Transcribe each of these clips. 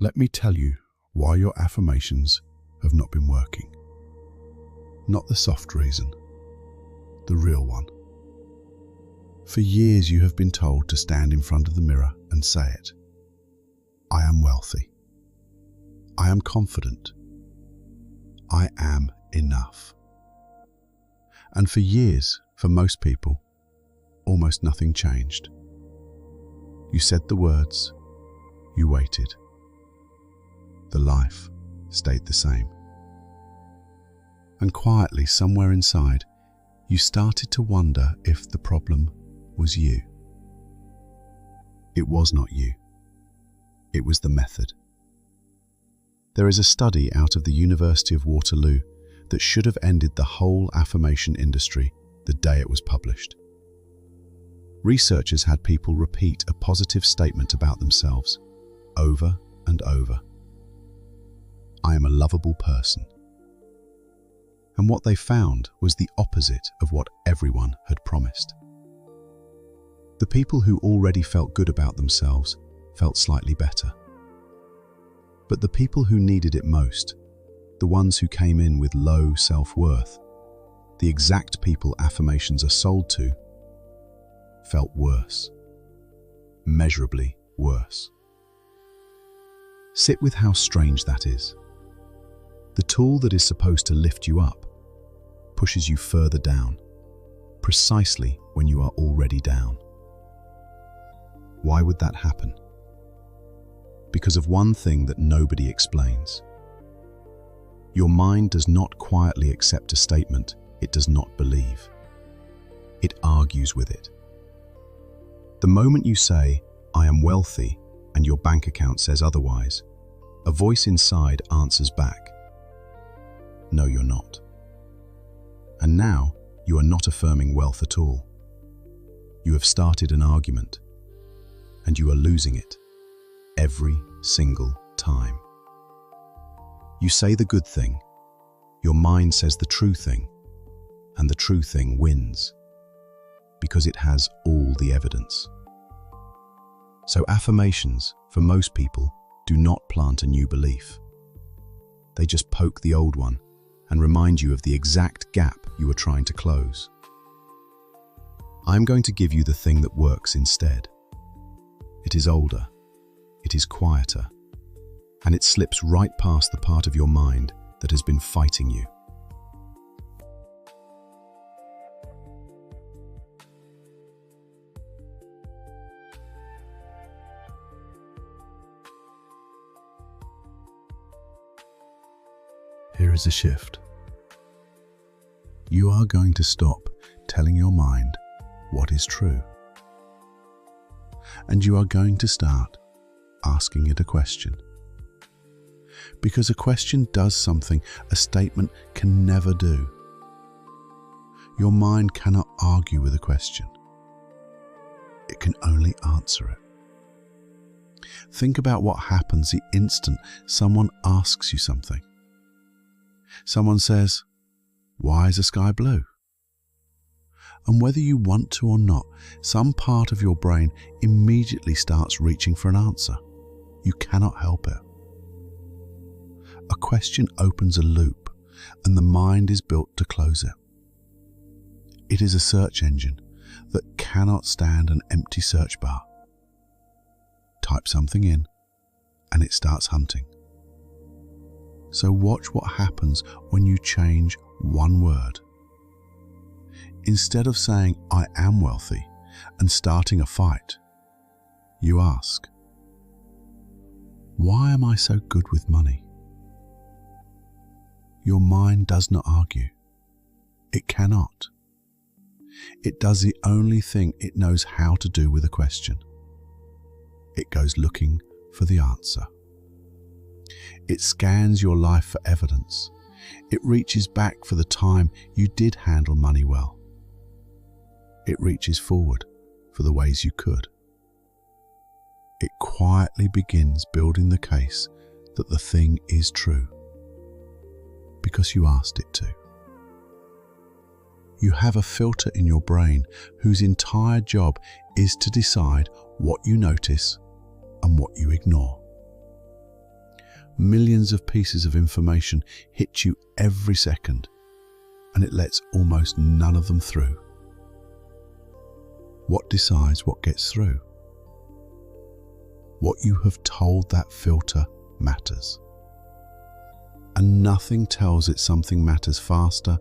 Let me tell you why your affirmations have not been working. Not the soft reason, the real one. For years you have been told to stand in front of the mirror and say it. I am wealthy. I am confident. I am enough. And for years, for most people, almost nothing changed. You said the words, you waited. The life stayed the same. And quietly, somewhere inside, you started to wonder if the problem was you. It was not you. It was the method. There is a study out of the University of Waterloo that should have ended the whole affirmation industry the day it was published. Researchers had people repeat a positive statement about themselves over and over. I am a lovable person. And what they found was the opposite of what everyone had promised. The people who already felt good about themselves felt slightly better. But the people who needed it most, the ones who came in with low self-worth, the exact people affirmations are sold to, felt worse. Measurably worse. Sit with how strange that is. The tool that is supposed to lift you up pushes you further down, precisely when you are already down. Why would that happen? Because of one thing that nobody explains. Your mind does not quietly accept a statement it does not believe. It argues with it. The moment you say, I am wealthy, and your bank account says otherwise, a voice inside answers back, no, you're not. And now, you are not affirming wealth at all. You have started an argument, and you are losing it every single time. You say the good thing, your mind says the true thing, and the true thing wins, because it has all the evidence. So affirmations, for most people, do not plant a new belief. They just poke the old one and remind you of the exact gap you are trying to close. I'm going to give you the thing that works instead. It is older, it is quieter, and it slips right past the part of your mind that has been fighting you. Here is a shift. You are going to stop telling your mind what is true. And you are going to start asking it a question. Because a question does something a statement can never do. Your mind cannot argue with a question. It can only answer it. Think about what happens the instant someone asks you something. Someone says, why is the sky blue? And whether you want to or not, some part of your brain immediately starts reaching for an answer. You cannot help it. A question opens a loop, and the mind is built to close it. It is a search engine that cannot stand an empty search bar. Type something in, and it starts hunting. So watch what happens when you change one word. Instead of saying, I am wealthy, and starting a fight, you ask, why am I so good with money? Your mind does not argue. It cannot. It does the only thing it knows how to do with a question. It goes looking for the answer. It scans your life for evidence. It reaches back for the time you did handle money well. It reaches forward for the ways you could. It quietly begins building the case that the thing is true, because you asked it to. You have a filter in your brain whose entire job is to decide what you notice and what you ignore. Millions of pieces of information hit you every second, and it lets almost none of them through. What decides what gets through? What you have told that filter matters. And nothing tells it something matters faster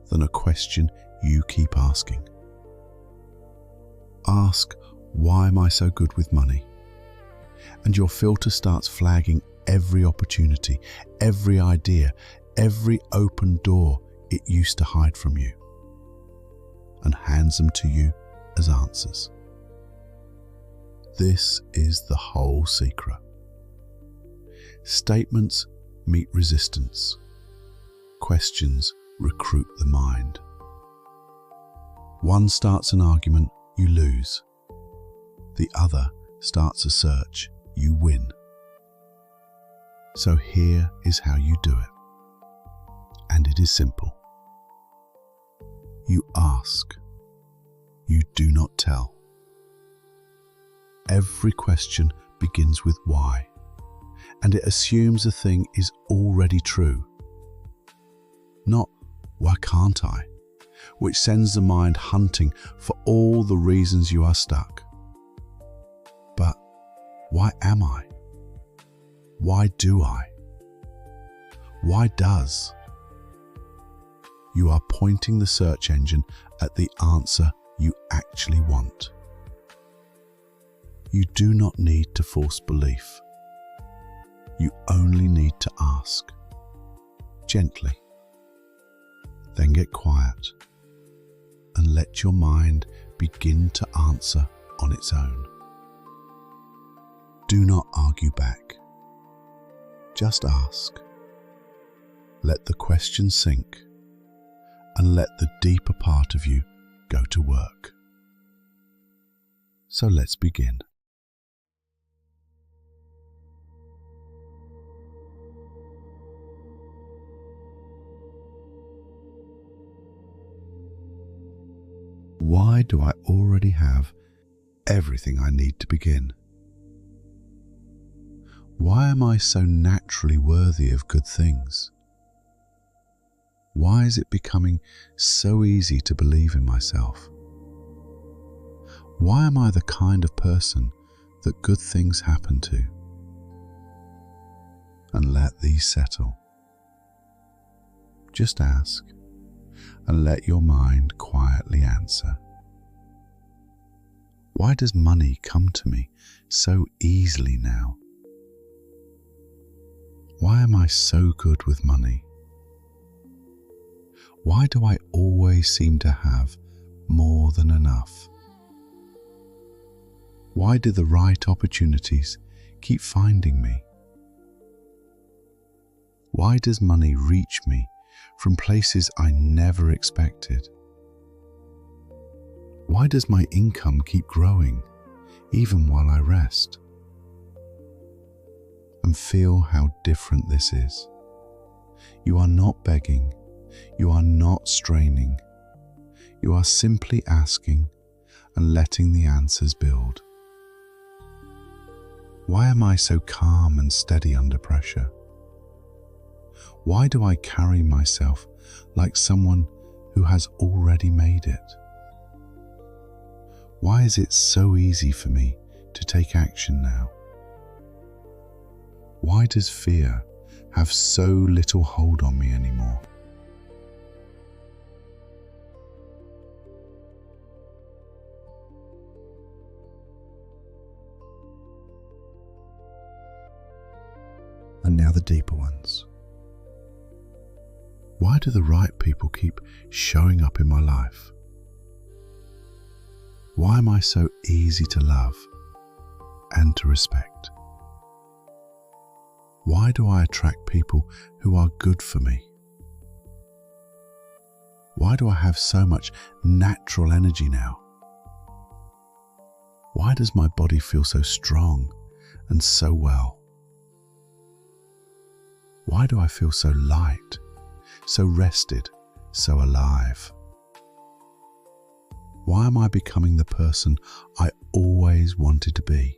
than a question you keep asking. Ask, why am I so good with money? And your filter starts flagging every opportunity, every idea, every open door it used to hide from you, and hands them to you as answers. This is the whole secret. Statements meet resistance. Questions recruit the mind. One starts an argument, you lose. The other starts a search, you win. So here is how you do it. And it is simple. You ask. You do not tell. Every question begins with why, and it assumes a thing is already true. Not, why can't I? Which sends the mind hunting for all the reasons you are stuck. But why am I? Why do I? Why does? You are pointing the search engine at the answer you actually want. You do not need to force belief. You only need to ask. Gently. Then get quiet and let your mind begin to answer on its own. Do not argue back. Just ask. Let the question sink and let the deeper part of you go to work. So let's begin. Why do I already have everything I need to begin? Why am I so naturally worthy of good things? Why is it becoming so easy to believe in myself? Why am I the kind of person that good things happen to? And let these settle. Just ask and let your mind quietly answer. Why does money come to me so easily now? Why am I so good with money? Why do I always seem to have more than enough? Why do the right opportunities keep finding me? Why does money reach me from places I never expected? Why does my income keep growing, even while I rest? And feel how different this is. You are not begging, you are not straining. You are simply asking and letting the answers build. Why am I so calm and steady under pressure? Why do I carry myself like someone who has already made it? Why is it so easy for me to take action now? Why does fear have so little hold on me anymore? And now the deeper ones. Why do the right people keep showing up in my life? Why am I so easy to love and to respect? Why do I attract people who are good for me? Why do I have so much natural energy now? Why does my body feel so strong and so well? Why do I feel so light, so rested, so alive? Why am I becoming the person I always wanted to be?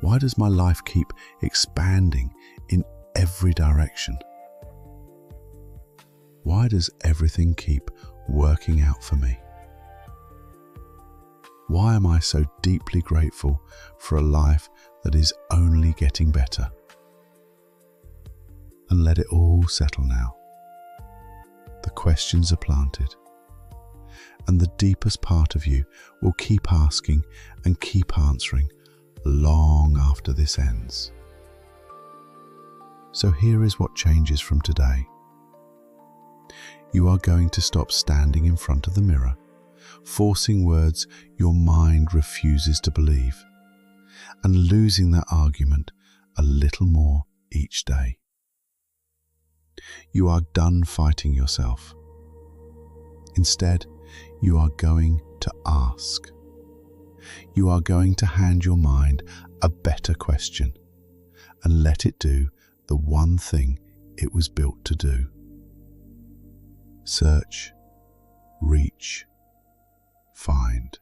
Why does my life keep expanding in every direction? Why does everything keep working out for me? Why am I so deeply grateful for a life that is only getting better? And let it all settle now. The questions are planted, and the deepest part of you will keep asking and keep answering long after this ends. So here is what changes from today. You are going to stop standing in front of the mirror, forcing words your mind refuses to believe, and losing that argument a little more each day. You are done fighting yourself. Instead, you are going to ask. You are going to hand your mind a better question and let it do the one thing it was built to do. Search, reach, find.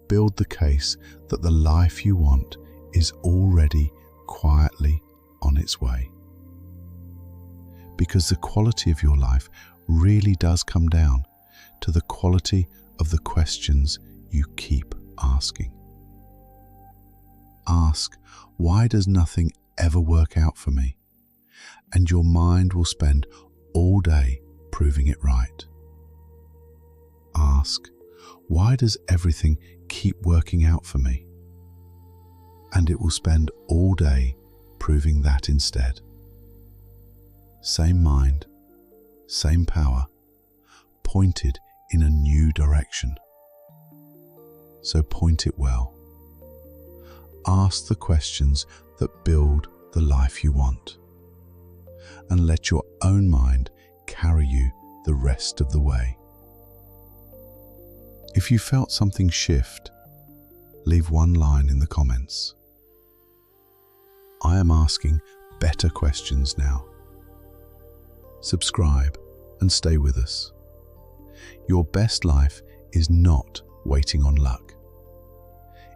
Build the case that the life you want is already quietly on its way. Because the quality of your life really does come down to the quality of the questions you keep asking. Ask, why does nothing ever work out for me? And your mind will spend all day proving it right. Ask, why does everything keep working out for me? And it will spend all day proving that instead. Same mind, same power, pointed in a new direction. So point it well. Ask the questions that build the life you want, and let your own mind carry you the rest of the way. If you felt something shift, leave one line in the comments. I am asking better questions now. Subscribe and stay with us. Your best life is not waiting on luck.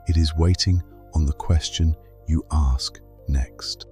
It is waiting on the question you ask next.